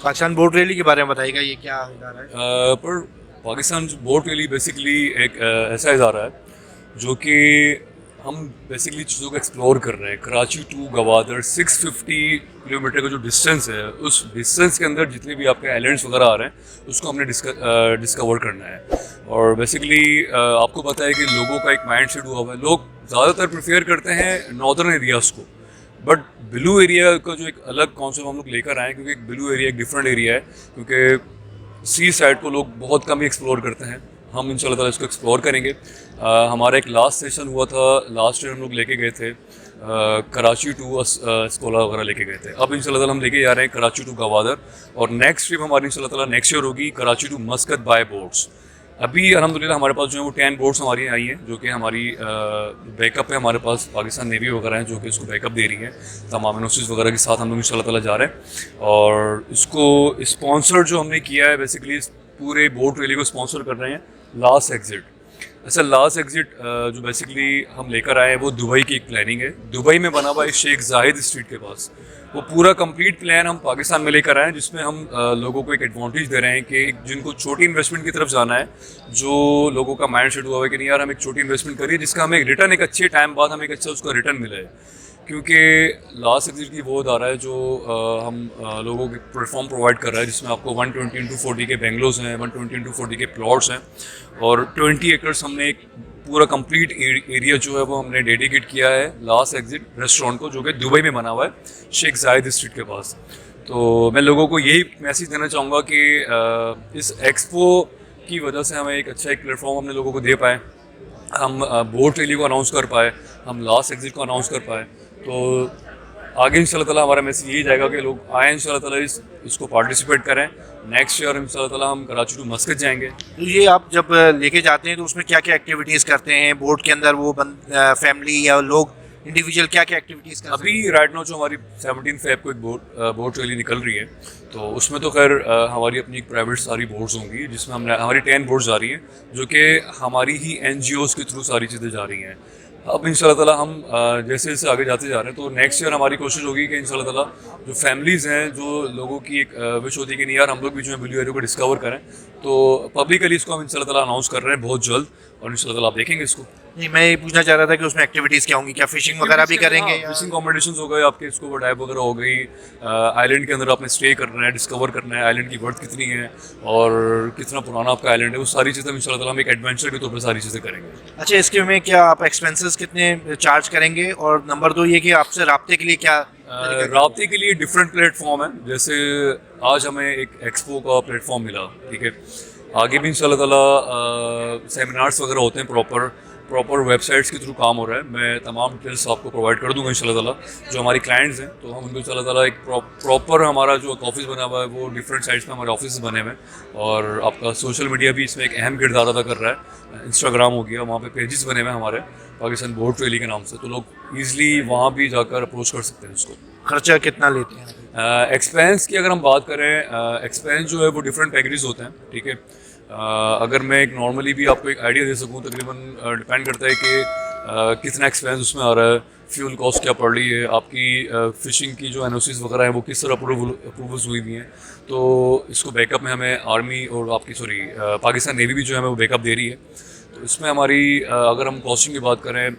Pakistan boat rally के बारे में बताइएगा, ये क्या इदारा है? पर पाकिस्तान बोट रैली बेसिकली एक ऐसा इदारा है जो कि हम बेसिकली चीज़ों को एक्सप्लोर कर रहे हैं। कराची टू गवादर 650 किलोमीटर का जो डिस्टेंस है, उस डिस्टेंस के अंदर जितने भी आपके आइलैंड्स वगैरह आ रहे हैं उसको हमने डिस्कवर करना है। और बेसिकली आपको पता है कि लोगों का एक माइंड सेट हुआ हुआ है, लोग ज़्यादातर प्रेफर करते हैं नॉर्दर्न एरियाज़ को, बट ब्लू एरिया का जो एक अलग कॉन्सेप्ट हम लोग लेकर आए हैं, क्योंकि ब्लू एरिया एक डिफरेंट एरिया है, क्योंकि सी साइड को लोग बहुत कम ही एक्सप्लोर करते हैं। हम इंशाल्लाह ताला इसको एक्सप्लोर करेंगे। हमारा एक लास्ट सेशन हुआ था, लास्ट ईयर हम लोग लेके गए थे कराची टू स्कोला वगैरह लेके गए थे। अब इंशाल्लाह ताला हम लेके जा रहे हैं कराची टू गवादर, और नेक्स्ट ट्रिप हमारी इंशाल्लाह ताला नेक्स्ट ईयर होगी Karachi to Muscat by boats. अभी अल्हम्दुलिल्लाह हमारे पास जो है वो 10 बोट्स हमारी आई हैं, जो कि हमारी बैकअप है। हमारे पास पाकिस्तान नेवी वगैरह हैं जो कि इसको बैकअप दे रही है, तमाम एनओसीज वगैरह के साथ हम लोग इंशाल्लाह ताला जा रहे हैं। और इसको स्पॉन्सर जो हमने किया है, बेसिकली पूरे बोट रैली को स्पॉन्सर कर रहे हैं लास्ट एग्जिट। अच्छा, लास्ट एग्जिट जो बेसिकली हम लेकर आए हैं वो दुबई की एक प्लानिंग है, दुबई में बना हुआ है शेख जाहिद स्ट्रीट के पास। वो पूरा कंप्लीट प्लान हम पाकिस्तान में लेकर आए हैं, जिसमें हम लोगों को एक एडवांटेज दे रहे हैं कि जिनको छोटी इन्वेस्टमेंट की तरफ जाना है, जो लोगों का माइंड सेट हुआ है कि नहीं यार हम एक छोटी इन्वेस्टमेंट करिए जिसका हमें एक रिटर्न, एक अच्छे टाइम बाद हमें एक अच्छा उसका रिटर्न मिले। क्योंकि लास्ट एग्जिट की वो अदारा है जो हम लोगों के प्लेटफॉर्म प्रोवाइड कर रहा है, जिसमें आपको 120x40 के बेंगलोज हैं, 120x40 के प्लॉट्स हैं, और 20 एकर्स हमने एक पूरा कंप्लीट एरिया जो है वो हमने डेडिकेट किया है लास्ट एग्जिट रेस्टोरेंट को, जो कि दुबई में बना हुआ है शेख जाहिद स्ट्रीट के पास। तो मैं लोगों को यही मैसेज देना चाहूँगा कि इस एक्सपो की वजह से हमें एक अच्छा एक प्लेटफॉर्म अपने लोगों को दे पाए, हम बोट रैली को अनाउंस कर पाए, हम लास्ट एग्जिट को अनाउंस कर पाए। तो आगे इंशाल्लाह ताला हमारा मैसेज यही जाएगा कि लोग आए इंशाल्लाह ताला इसको पार्टिसिपेट करें। नेक्स्ट ईयर इंशाल्लाह ताला हम कराची टू मस्कत जाएंगे। तो ये आप जब लेके जाते हैं तो उसमें क्या क्या एक्टिविटीज़ करते हैं बोट के अंदर? वो फैमिली या लोग इंडिविजुअल क्या क्या एक्टिविटीज़ करते हैं? अभी राइट नाउ जो हमारी 17 फेब को एक बोट रैली निकल रही है, तो उसमें तो खैर हमारी अपनी एक प्राइवेट सारी बोट्स होंगी, जिसमें हमने हमारी 10 बोट्स जा रही हैं, जो कि हमारी ही NGOs के थ्रू सारी चीज़ें जा रही हैं। अब इंशाल्लाह ताला हम जैसे जैसे आगे जाते जा रहे हैं, तो नेक्स्ट ईयर हमारी कोशिश होगी कि इंशाल्लाह ताला जो फैमिलीज़ हैं, जो लोगों की एक विश होती है कि नहीं यार हम लोग भी जो है ब्लू एरिया को डिस्कवर करें, तो पब्लिकली इसको हम इंशाल्लाह ताला अनाउंस कर रहे हैं बहुत जल्द, और इंशाल्लाह ताला आप देखेंगे इसको। नहीं, मैं ये पूछना चाह रहा था कि उसमें एक्टिविटीज़ क्या होंगी, क्या फिशिंग वगैरह भी करेंगे? फिशिंग कॉम्पिटिशन्स हो गए आपके, स्कूबा डाइव वगैरह हो गई, आइलैंड के अंदर आपने स्टे करना है, डिस्कवर करना है आइलैंड की वर्थ कितनी है और कितना पुराना आपका आइलैंड है, वो सारी चीज़ें इंशाल्लाह ताला हम एक एडवेंचर के तौर पर सारी चीज़ें करेंगे। अच्छा, इसके में क्या आप एक्सपेंसेस कितने चार्ज करेंगे? और नंबर 2 ये कि आपसे राब्ते के लिए क्या राब्ते के लिए डिफरेंट प्लेटफॉर्म है। जैसे आज हमें एक एक्सपो का प्लेटफॉर्म मिला, ठीक है, आगे भी इंशाल्लाह ताला सेमिनार्स वगैरह होते हैं, प्रॉपर वेबसाइट्स के थ्रू काम हो रहा है। मैं तमाम डिटेल्स आपको प्रोवाइड कर दूंगा इंशाल्लाह ताला। जो हमारी क्लाइंट्स हैं तो हम उनको इंशाल्लाह ताला एक प्रॉपर हमारा जो ऑफिस बना हुआ है, वो डिफरेंट साइट्स पे हमारे ऑफिस बने हुए हैं, और आपका सोशल मीडिया भी इसमें एक अहम किरदार अदा कर रहा है। इंस्टाग्राम हो गया, वहाँ पे पेजेस बने हुए हैं हमारे पाकिस्तान बोट रैली के नाम से, तो लोग ईजिली वहाँ भी जाकर अप्रोच कर सकते हैं उसको। खर्चा कितना लेते हैं? एक्सपेंस की अगर हम बात करें, एक्सपेंस जो है वो डिफरेंट पैकेजेस होते हैं, ठीक है। अगर मैं एक नॉर्मली भी आपको एक आइडिया दे सकूं, तकरीबन डिपेंड करता है कि कितना एक्सपेंस उसमें आ रहा है, फ्यूल कॉस्ट क्या पड़ रही है, आपकी फ़िशिंग की जो एनओसीज वगैरह हैं वो किस तरह अप्रूवल्स हुई हुई हैं। तो इसको बैकअप में हमें आर्मी और पाकिस्तान नेवी भी जो है हमें वो बैकअप दे रही है। तो इसमें हमारी अगर हम कॉस्टिंग की बात करें,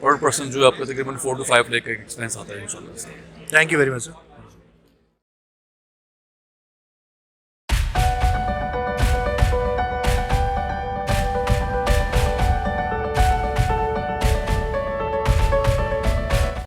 पर पर्सन जो है आपका तकरीबन 4 to 5 लाख का एक्सपेंस आता है इंशाल्लाह। Thank you very much sir.